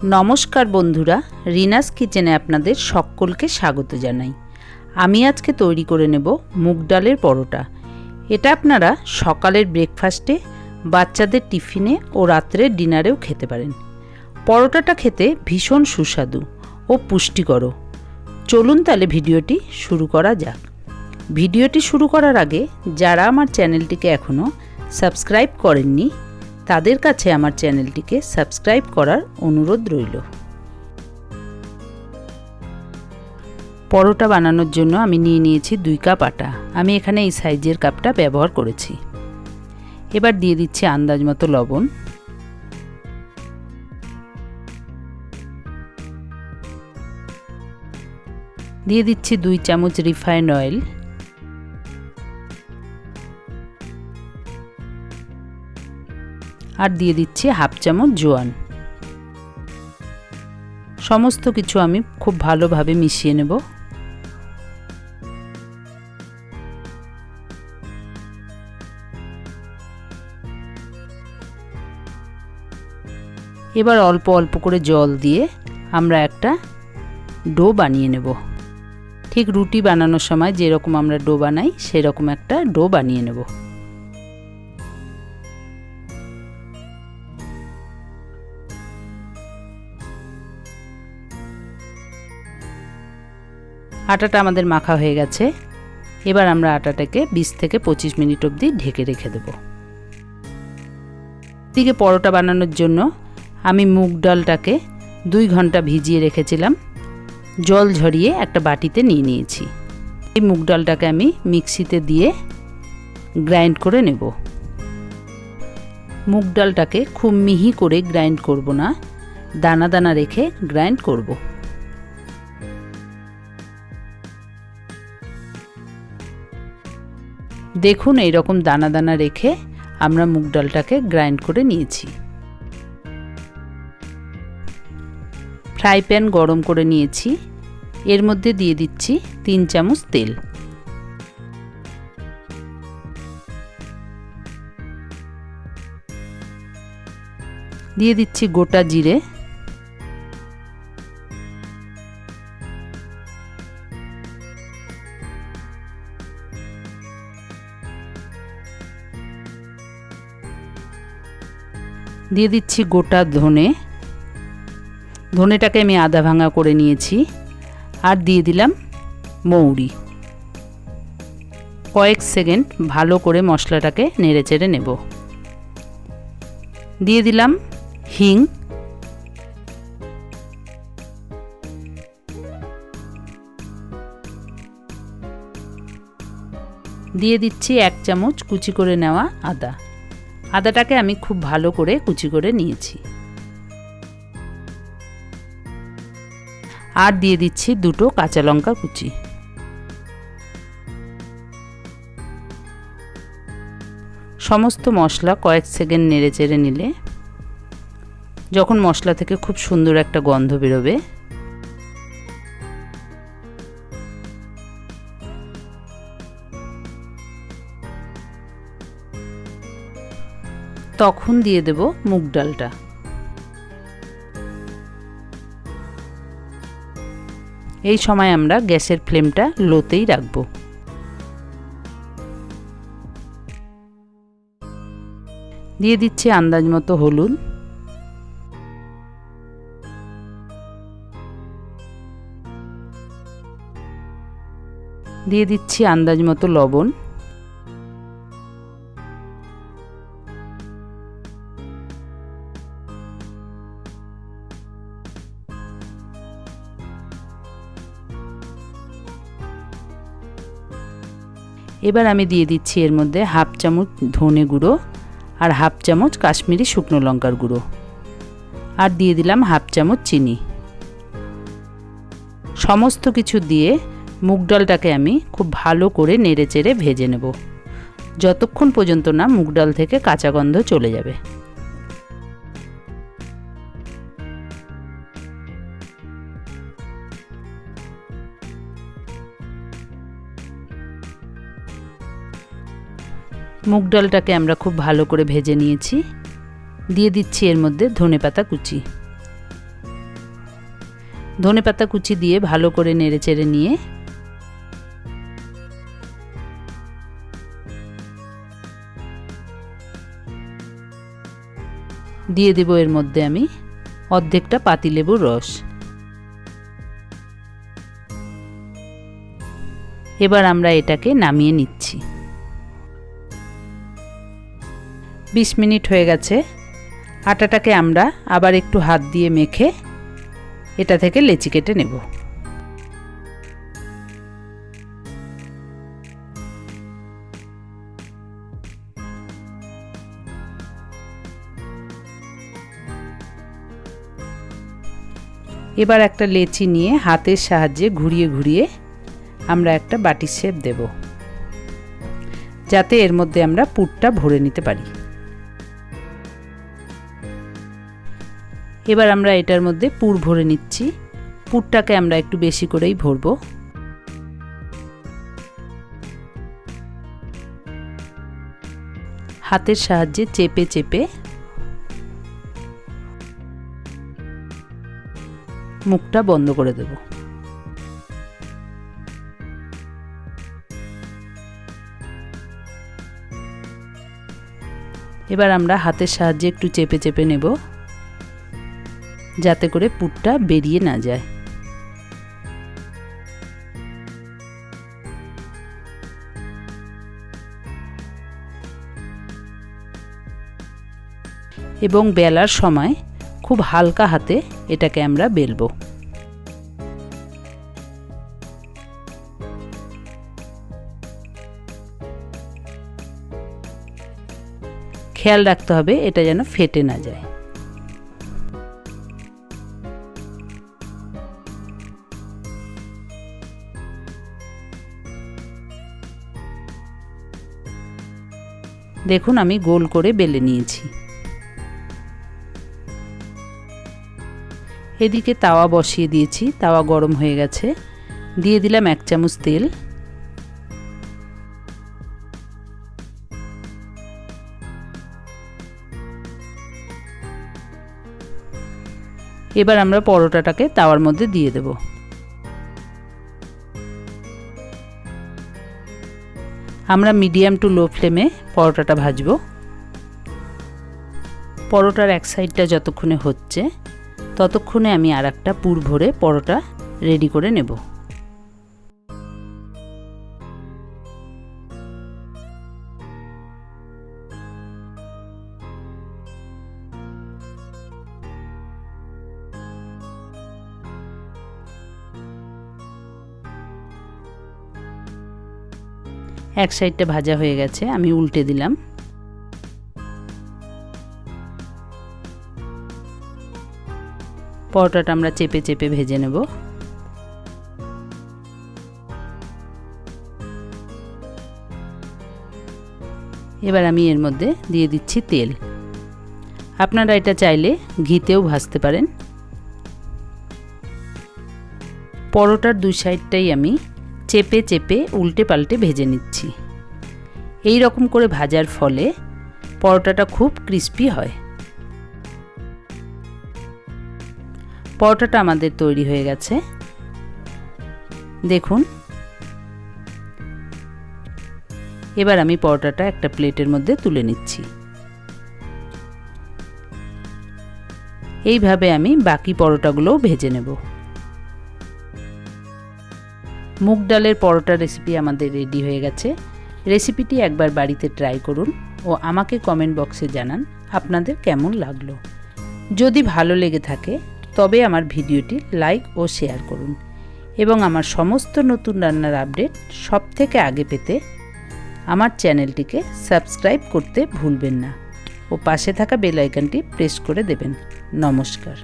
নমস্কার বন্ধুরা, রিনাস কিচেনে আপনাদের সকলকে স্বাগত জানাই। আমি আজকে তৈরি করে নেব মুগ ডালের পরোটা। এটা আপনারা সকালের ব্রেকফাস্টে, বাচ্চাদের টিফিনে ও রাত্রের ডিনারেও খেতে পারেন। পরোটাটা খেতে ভীষণ সুস্বাদু ও পুষ্টিকরও। চলুন তাহলে ভিডিওটি শুরু করা যাক। ভিডিওটি শুরু করার আগে যারা আমার চ্যানেলটিকে এখনও সাবস্ক্রাইব করেননি তাদের কাছে আমার চ্যানেলটিকে সাবস্ক্রাইব করার অনুরোধ রইল। পরোটা বানানোর জন্য আমি নিয়ে নিয়েছি 2 কাপ আটা। আমি এখানে এই সাইজের কাপটা ব্যবহার করেছি। এবার দিয়ে দিচ্ছি আন্দাজ মতো লবণ, দিয়ে দিচ্ছি 2 চামচ রিফাইন্ড অয়েল, আর দিয়ে দিচ্ছি হাফ চামচ জোয়ান। সমস্ত কিছু আমি খুব ভালোভাবে মিশিয়ে নেব। এবার অল্প অল্প করে জল দিয়ে আমরা একটা ডো বানিয়ে নেব। ঠিক রুটি বানানোর সময় যেরকম আমরা ডো বানাই সেরকম একটা ডো বানিয়ে নেব। আটাটা আমাদের মাখা হয়ে গেছে। এবার আমরা আটাটাকে 20 থেকে 25 মিনিট অবধি ঢেকে রেখে দেব। এদিকে পরোটা বানানোর জন্য আমি মুগ ডালটাকে 2 ঘন্টা ভিজিয়ে রেখেছিলাম। জল ঝরিয়ে একটা বাটিতে নিয়ে নিয়েছি। এই মুগ ডালটাকে আমি মিক্সিতে দিয়ে গ্রাইন্ড করে নেব। মুগ ডালটাকে খুব মিহি করে গ্রাইন্ড করব না, দানা দানা রেখে গ্রাইন্ড করব। দেখুন এইরকম দানা দানা রেখে আমরা মুগ ডালটাকে গ্রাইন্ড করে নিয়েছি। ফ্রাই প্যান গরম করে নিয়েছি। এর মধ্যে দিয়ে দিচ্ছি 3 চামচ তেল। দিয়ে দিচ্ছি গোটা জিরে, দিয়ে দিচ্ছি গোটা ধনে। ধনেটাকে আমি আধা ভাঙা করে নিয়েছি। আর দিয়ে দিলাম মৌরি। কয়েক সেকেন্ড ভালো করে মশলাটাকে নেড়েচেড়ে নেব। দিয়ে দিলাম হিং, দিয়ে দিচ্ছি 1 চামচ কুচি করে নেওয়া আদা। আদাটাকে আমি খুব ভালো করে কুচি করে নিয়েছি। আর দিয়ে দিচ্ছি 2টো কাঁচা লঙ্কা কুচি। সমস্ত মশলা কয়েক সেকেন্ড নেড়ে চেড়ে নিলে যখন মশলা থেকে খুব সুন্দর একটা গন্ধ বেরোবে তখন দিয়ে দেব মুগ ডালটা। এই সময় আমরা গ্যাসের ফ্লেমটা লোতেই রাখব। দিয়ে দিচ্ছি আন্দাজ মতো হলুদ, দিয়ে দিচ্ছি আন্দাজ মতো লবণ, এবার আমি দিয়ে দিচ্ছি এর মধ্যে হাফ চামচ ধনে গুঁড়ো আর হাফ চামচ কাশ্মীরি শুকনো লঙ্কার গুঁড়ো, আর দিয়ে দিলাম হাফ চামচ চিনি। সমস্ত কিছু দিয়ে মুগ ডালটাকে আমি খুব ভালো করে নেড়েচেড়ে ভেজে নেব, যতক্ষণ পর্যন্ত না মুগ ডাল থেকে কাঁচা গন্ধ চলে যাবে। মুগ ডালটাকে আমরা খুব ভালো করে ভেজে নিয়েছি। দিয়ে দিচ্ছি এর মধ্যে ধনেপাতা কুচি। ধনেপাতা কুচি দিয়ে ভালো করে নেড়েচেড়ে নিয়ে দিয়ে দেব এর মধ্যে আমি অর্ধেকটা পাতিলেবুর রস। এবার আমরা এটাকে নামিয়ে নিচ্ছি। 20 মিনিট হয়ে গেছে। আটাটাকে আমরা আবার একটু হাত দিয়ে মেখে এটা থেকে লেচি কেটে নেব। এবার একটা লেচি নিয়ে হাতের সাহায্যে ঘুরিয়ে ঘুরিয়ে আমরা একটা বাটির শেপ দেব, যাতে এর মধ্যে আমরা পুরটা ভরে নিতে পারি। এবার আমরা এটার মধ্যে পুর ভরে নিচ্ছি। পুরটাকে আমরা একটু বেশি করেই ভরব। হাতের সাহায্যে চেপে চেপে মুখটা বন্ধ করে দেব। এবার আমরা হাতের সাহায্যে একটু চেপে চেপে নেব, যাতে করে পুরটা বেরিয়ে না যায়। এবং বেলার সময় খুব হালকা হাতে এটাকে আমরা বেলবো। খেয়াল রাখতে হবে এটা যেন ফেটে না যায়। দেখুন আমি গোল করে বেলে নিয়েছি। এদিকে তাওয়া বসিয়ে দিয়েছি, তাওয়া গরম হয়ে গেছে। দিয়ে দিলাম 1 চামচ তেল। এবার আমরা পরোটাটাকে তাওয়ার মধ্যে দিয়ে দেব। আমরা মিডিয়াম টু লো ফ্লেমে পরোটাটা ভাজবো। পরোটার এক সাইডটা যতক্ষণে হচ্ছে ততক্ষণে আমি আর একটা পুর ভরে পরোটা রেডি করে নেব। এক সাইডটা ভাজা হয়ে গেছে, আমি উল্টে দিলাম। পরোটাটা আমরা চেপে চেপে ভেজে নেব। এবার আমি এর মধ্যে দিয়ে দিচ্ছি তেল। আপনারা এটা চাইলে ঘিতেও ভাজতে পারেন। পরোটার দুই সাইডটাই আমি চেপে চেপে উল্টে পাল্টে ভেজে নিচ্ছি। এই রকম করে ভাজার ফলে পরোটাটা খুব ক্রিস্পি হয়। পরোটাটা আমাদের তৈরি হয়ে গেছে। দেখুন, এবার আমি পরোটাটা একটা প্লেটের মধ্যে তুলে নিচ্ছি। এইভাবে আমি বাকি পরোটাগুলোও ভেজে নেব। মুগ ডালের পরোটা রেসিপি আমাদের রেডি হয়ে গেছে। রেসিপিটি একবার বাড়িতে ট্রাই করুন ও আমাকে কমেন্ট বক্সে জানান আপনাদের কেমন লাগলো। যদি ভালো লেগে থাকে তবে আমার ভিডিওটি লাইক ও শেয়ার করুন এবং আমার সমস্ত নতুন রান্নার আপডেট সবথেকে আগে পেতে আমার চ্যানেলটিকে সাবস্ক্রাইব করতে ভুলবেন না ও পাশে থাকা বেল আইকনটি প্রেস করে দেবেন। নমস্কার।